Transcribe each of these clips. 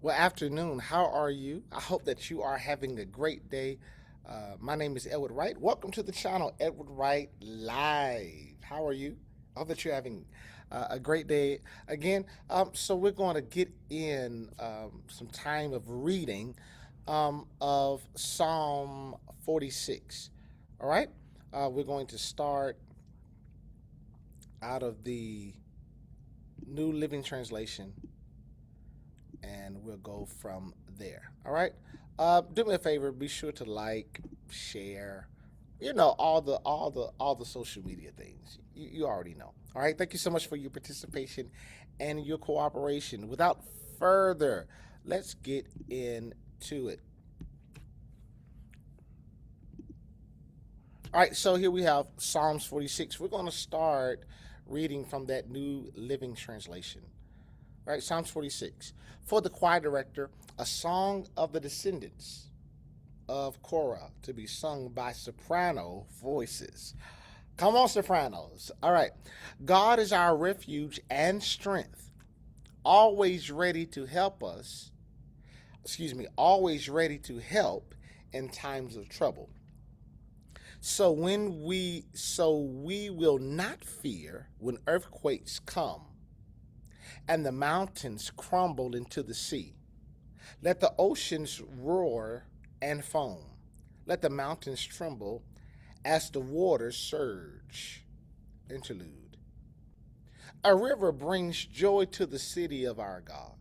Well, afternoon. How are you? I hope that you are having a great day. My name is Edward Wright. Welcome to the channel, Edward Wright Live. How are you? I hope that you're having a great day. Again, so we're going to get in some time of reading of Psalm 46. All right? We're going to start out of the New Living Translation and we'll go from there. All right. Do me a favor. Be sure to like, share. All the social media things. You already know. All right. Thank you so much for your participation and your cooperation. Without further, let's get into it. All right. So here we have Psalms 46. We're going to start reading from that New Living Translation. All right, Psalms 46. For the choir director, a song of the descendants of Korah to be sung by soprano voices. Come on, sopranos. All right. God is our refuge and strength, always ready to help us. Always ready to help in times of trouble. So we will not fear when earthquakes come and the mountains crumble into the sea. Let the oceans roar and foam. Let the mountains tremble as the waters surge. Interlude. A river brings joy to the city of our God,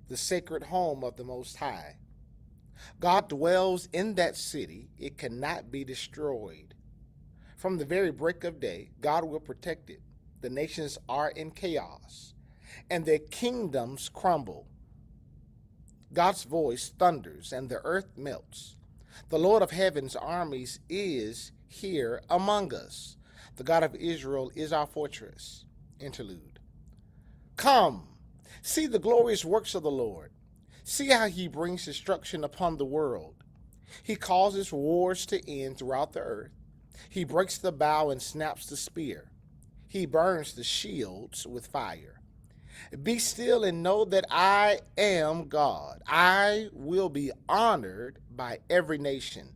the sacred home of the Most High. God dwells in that city. It cannot be destroyed. From the very break of day, God will protect it. The nations are in chaos, and their kingdoms crumble. God's voice thunders, and the earth melts. The Lord of heaven's armies is here among us. The God of Israel is our fortress. Interlude. Come, see the glorious works of the Lord. See how he brings destruction upon the world. He causes wars to end throughout the earth. He breaks the bow and snaps the spear. He burns the shields with fire. Be still and know that I am God. I will be honored by every nation.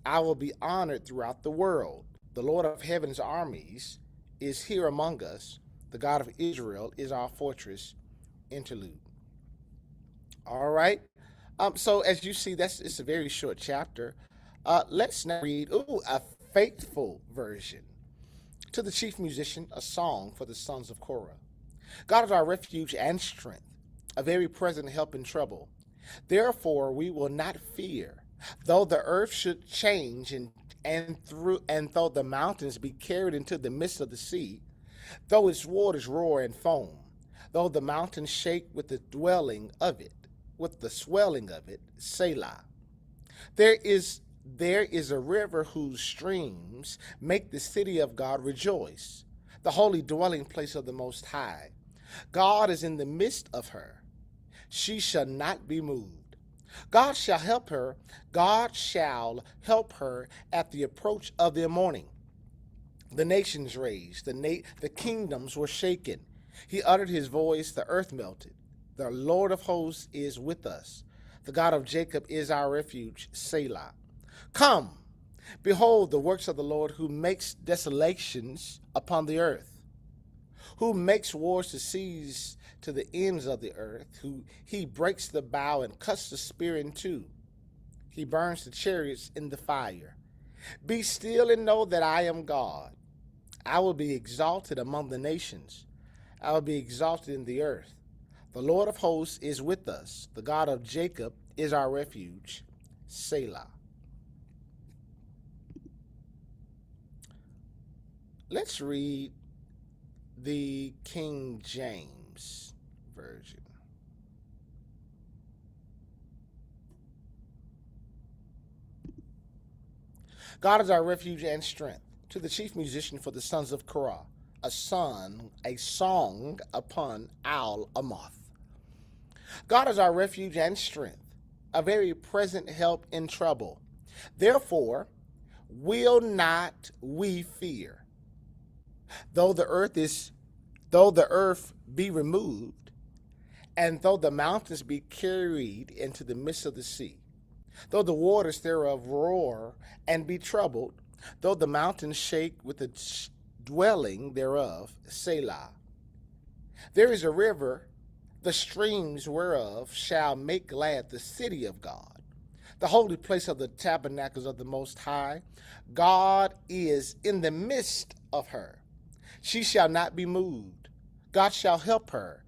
I will be honored throughout the world. The Lord of heaven's armies is here among us. The God of Israel is our fortress. Interlude. All right. So as you see, it's a very short chapter. Let's now read a faithful version. To the chief musician, a song for the sons of Korah. God is our refuge and strength, a very present help in trouble. Therefore we will not fear, though the earth should change and though the mountains be carried into the midst of the sea, though its waters roar and foam, though the mountains shake with the swelling of it, Selah. There is there is a river whose streams make the city of God rejoice, the holy dwelling place of the Most High. God is in the midst of her. She shall not be moved. God shall help her. God shall help her at the approach of their morning. The nations raged, the kingdoms were shaken. He uttered his voice, the earth melted. The Lord of hosts is with us. The God of Jacob is our refuge, Selah. Come, behold the works of the Lord, who makes desolations upon the earth, who makes wars to cease to the ends of the earth, who he breaks the bow and cuts the spear in two. He burns the chariots in the fire. Be still and know that I am God. I will be exalted among the nations. I will be exalted in the earth. The Lord of hosts is with us. The God of Jacob is our refuge. Selah. Let's read the King James Version. God is our refuge and strength. To the chief musician for the sons of Korah, a song upon Al Amoth. God is our refuge and strength, a very present help in trouble. Therefore, will not we fear, though the earth be removed, And though the mountains be carried into the midst of the sea, though the waters thereof roar and be troubled, though the mountains shake with the dwelling thereof, Selah. There is a river, the streams whereof shall make glad the city of God, the holy place of the tabernacles of the Most High. God is in the midst of her. She shall not be moved. God shall help her,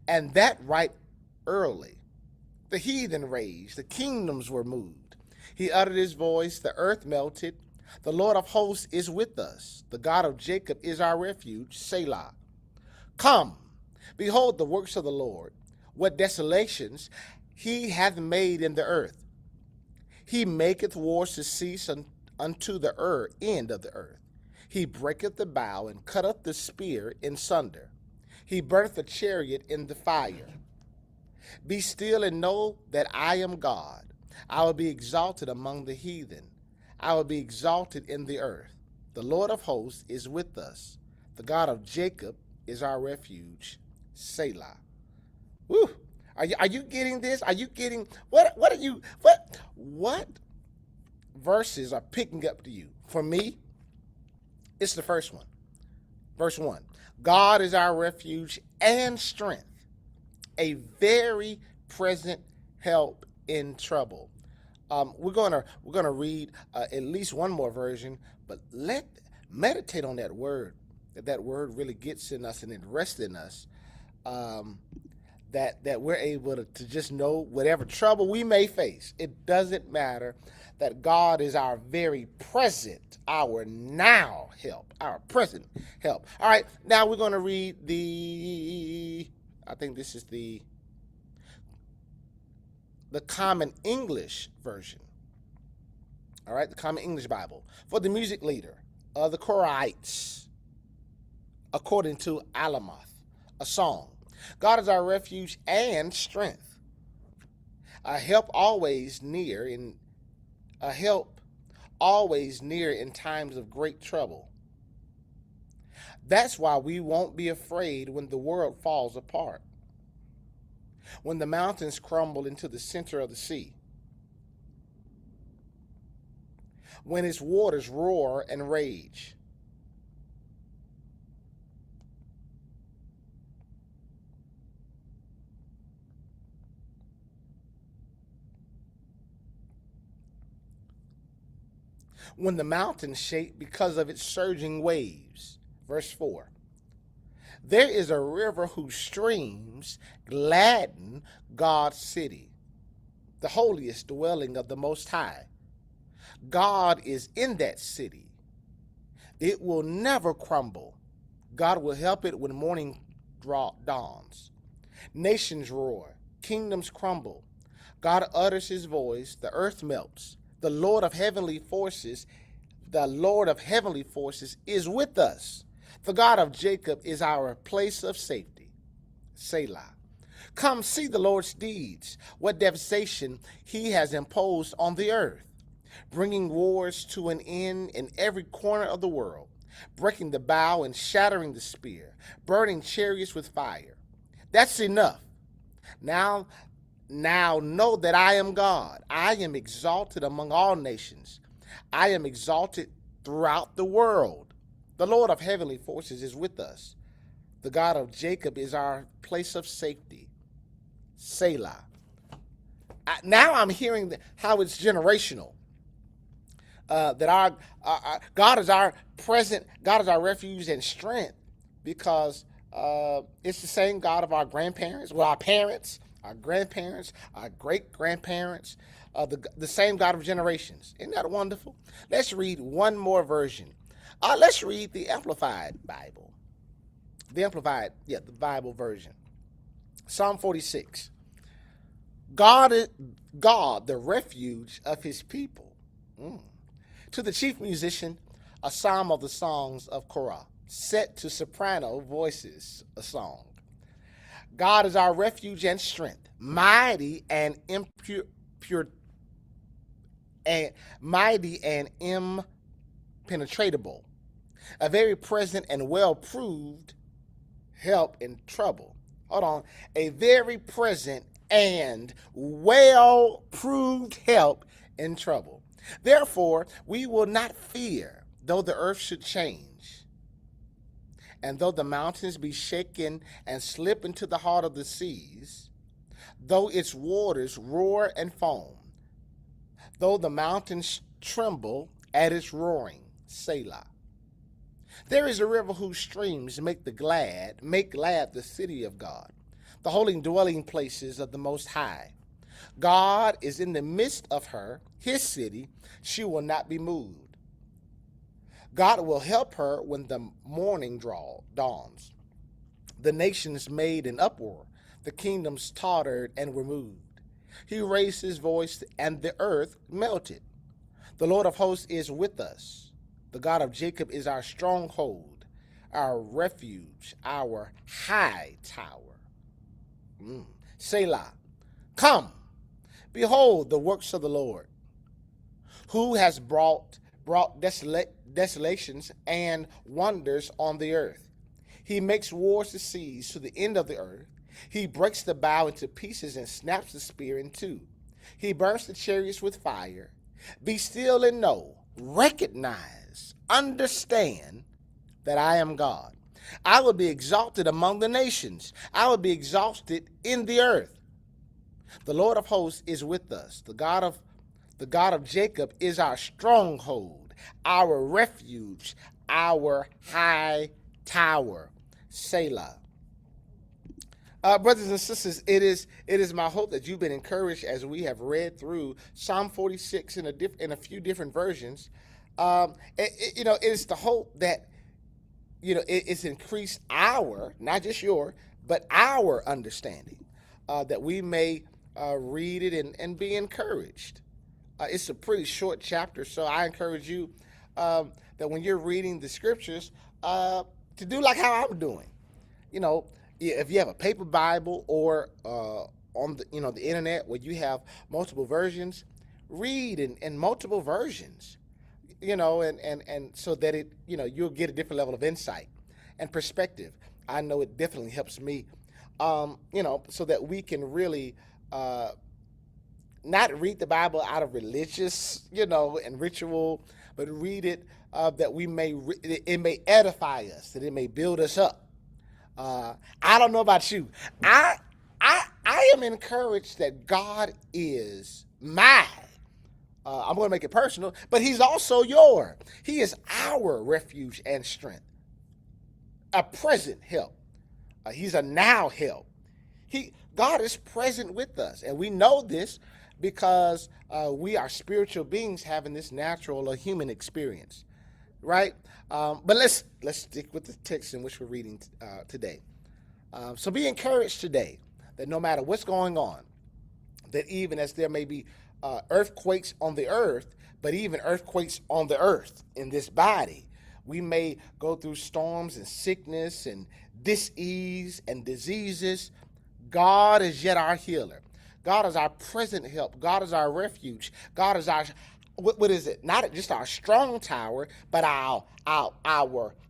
and that right early. The heathen raged, the kingdoms were moved. He uttered his voice, the earth melted. The Lord of hosts is with us. The God of Jacob is our refuge, Selah. Come, behold the works of the Lord, what desolations he hath made in the earth. He maketh wars to cease unto the end of the earth. He breaketh the bow and cutteth the spear in sunder. He burneth the chariot in the fire. Be still and know that I am God. I will be exalted among the heathen. I will be exalted in the earth. The Lord of hosts is with us. The God of Jacob is our refuge. Selah. Woo. Are you getting this? Are you getting what verses are picking up to you? For me, it's the first one. Verse 1. God is our refuge and strength, a very present help in trouble. We're gonna read at least one more version, but meditate on that word. That word really gets in us and it rests in us. That we're able to just know whatever trouble we may face, it doesn't matter. That God is our very present, our now help, our present help. All right, now we're going to read I think this is the Common English version. All right, the Common English Bible. For the music leader of the Wrights, according to Alamoth, a song. God is our refuge and strength, a help always near in times of great trouble. That's why we won't be afraid when the world falls apart, when the mountains crumble into the center of the sea, when its waters roar and rage. When the mountains shake because of its surging waves. Verse 4. There is a river whose streams gladden God's city, the holiest dwelling of the Most High. God is in that city. It will never crumble. God will help it when morning dawns. Nations roar, kingdoms crumble. God utters his voice, the earth melts. The Lord of heavenly forces is with us. The God of Jacob is our place of safety. Selah. Come see the Lord's deeds, what devastation he has imposed on the earth, bringing wars to an end in every corner of the world, breaking the bow and shattering the spear, burning chariots with fire. That's enough. Now know that I am God. I am exalted among all nations. I am exalted throughout the world. The Lord of heavenly forces is with us. The God of Jacob is our place of safety. Selah. Now I'm hearing how it's generational. That our God is our present, God is our refuge and strength, because it's the same God of our grandparents, well, our parents, our grandparents, our great-grandparents, the same God of generations. Isn't that wonderful? Let's read one more version. Let's read the Amplified Bible. The Bible version. Psalm 46. God, the refuge of his people. To the chief musician, a psalm of the songs of Korah, set to soprano voices, a song. God is our refuge and strength, mighty and impenetrable, a very present and well-proved help in trouble. hold on, a very present and well-proved help in trouble. Therefore, we will not fear, though the earth should change, and though the mountains be shaken and slip into the heart of the seas, though its waters roar and foam, though the mountains tremble at its roaring. Selah. There is a river whose streams make glad the city of God, the holy dwelling places of the Most High. God is in the midst of her, his city. She will not be moved. God will help her when the morning dawns. The nations made an uproar. The kingdoms tottered and were moved. He raised his voice, and the earth melted. The Lord of hosts is with us. The God of Jacob is our stronghold, our refuge, our high tower. Selah. Come, behold the works of the Lord, who has brought desolations and wonders on the earth. He makes wars to cease to the end of the earth. He breaks the bow into pieces and snaps the spear in two. He burns the chariots with fire. Be still and know, recognize, understand that I am God. I will be exalted among the nations. I will be exalted in the earth. The Lord of hosts is with us. The God of Jacob is our stronghold, our refuge, our high tower. Selah. Brothers and sisters, it is my hope that you've been encouraged as we have read through Psalm 46 in a few different versions. It is the hope that it's increased our, not just your, but our understanding, that we may read it and be encouraged. It's a pretty short chapter, so I encourage you that when you're reading the scriptures, to do like how I'm doing. If you have a paper Bible or on the internet where you have multiple versions, read in multiple versions, and so that you'll get a different level of insight and perspective. I know it definitely helps me, so that we can really not read the Bible out of religious, and ritual, but read it that it may edify us, that it may build us up. I don't know about you. I am encouraged that God is my. I'm going to make it personal, but He's also your. He is our refuge and strength, a present help. He's a now help. God is present with us, and we know this because we are spiritual beings having this natural or human experience, right? But let's stick with the text in which we're reading today. So be encouraged today that no matter what's going on, that even as there may be earthquakes on the earth, but even earthquakes on the earth in this body, we may go through storms and sickness and dis-ease and diseases. God is yet our healer. God is our present help. God is our refuge. God is our, what is it? Not just our strong tower, but our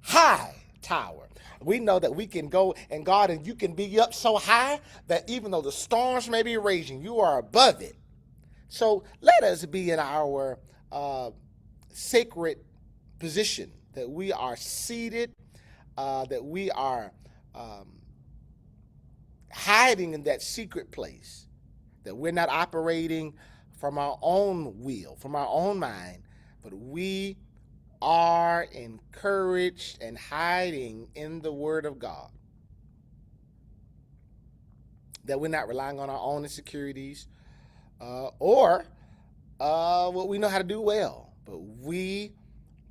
high tower. We know that we can go and God, and you can be up so high that even though the storms may be raging, you are above it. So let us be in our sacred position, that we are seated, that we are hiding in that secret place, that we're not operating from our own will, from our own mind, but we are encouraged and hiding in the Word of God. That we're not relying on our own insecurities or what we know how to do well, but we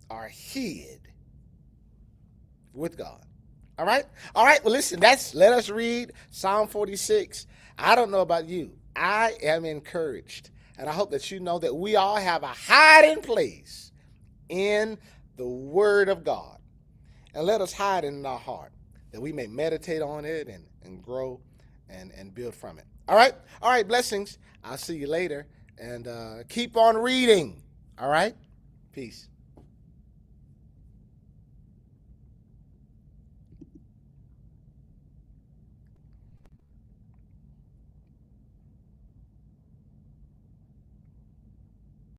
are hid with God. All right? Well, listen, let us read Psalm 46. I don't know about you. I am encouraged, and I hope that you know that we all have a hiding place in the Word of God. And let us hide it in our heart, that we may meditate on it and grow and build from it. All right, blessings. I'll see you later, and keep on reading. All right? Peace.